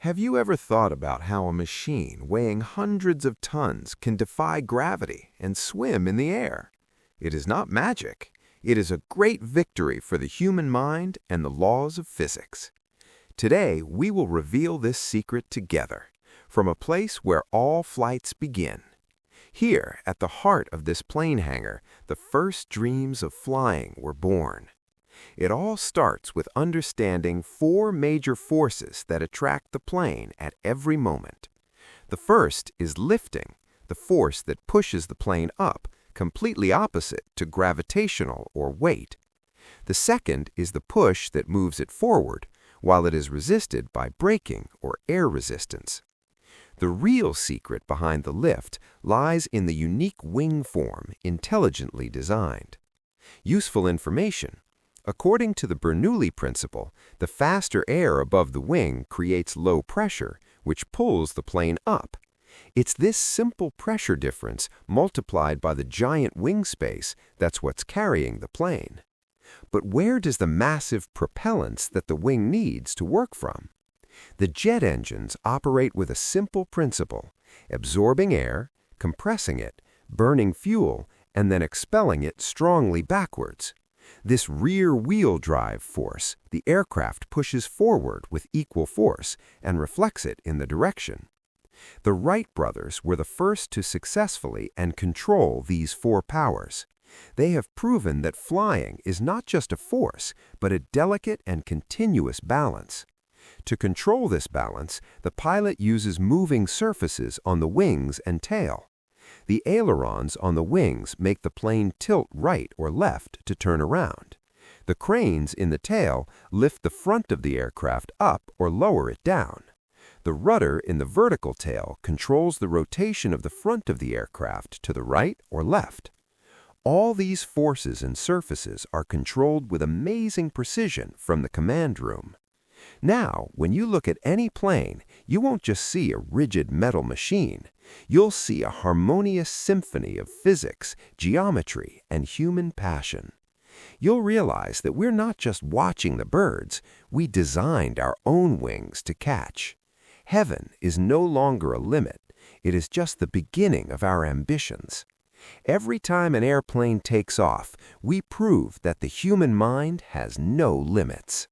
Have you ever thought about how a machine weighing hundreds of tons can defy gravity and swim in the air? It is not magic. It is a great victory for the human mind and the laws of physics. Today, we will reveal this secret together, from a place where all flights begin. Here, at the heart of this plane hangar, the first dreams of flying were born. It all starts with understanding four major forces that attract the plane at every moment. The first is lifting, the force that pushes the plane up, completely opposite to gravitational or weight. The second is the push that moves it forward, while it is resisted by braking or air resistance. The real secret behind the lift lies in the unique wing form intelligently designed. Useful information. According to the Bernoulli principle, the faster air above the wing creates low pressure, which pulls the plane up. It's this simple pressure difference multiplied by the giant wing space that's what's carrying the plane. But where does the massive propellants that the wing needs to work from? The jet engines operate with a simple principle: absorbing air, compressing it, burning fuel, and then expelling it strongly backwards. This rear-wheel drive force the aircraft pushes forward with equal force and reflects it in the direction. The Wright brothers were the first to successfully and control these four powers. They have proven that flying is not just a force, but a delicate and continuous balance. To control this balance, the pilot uses moving surfaces on the wings and tail. The ailerons on the wings make the plane tilt right or left to turn around. The cranes in the tail lift the front of the aircraft up or lower it down. The rudder in the vertical tail controls the rotation of the front of the aircraft to the right or left. All these forces and surfaces are controlled with amazing precision from the command room. Now, when you look at any plane, you won't just see a rigid metal machine. You'll see a harmonious symphony of physics, geometry, and human passion. You'll realize that we're not just watching the birds, we designed our own wings to catch. Heaven is no longer a limit. It is just the beginning of our ambitions. Every time an airplane takes off, we prove that the human mind has no limits.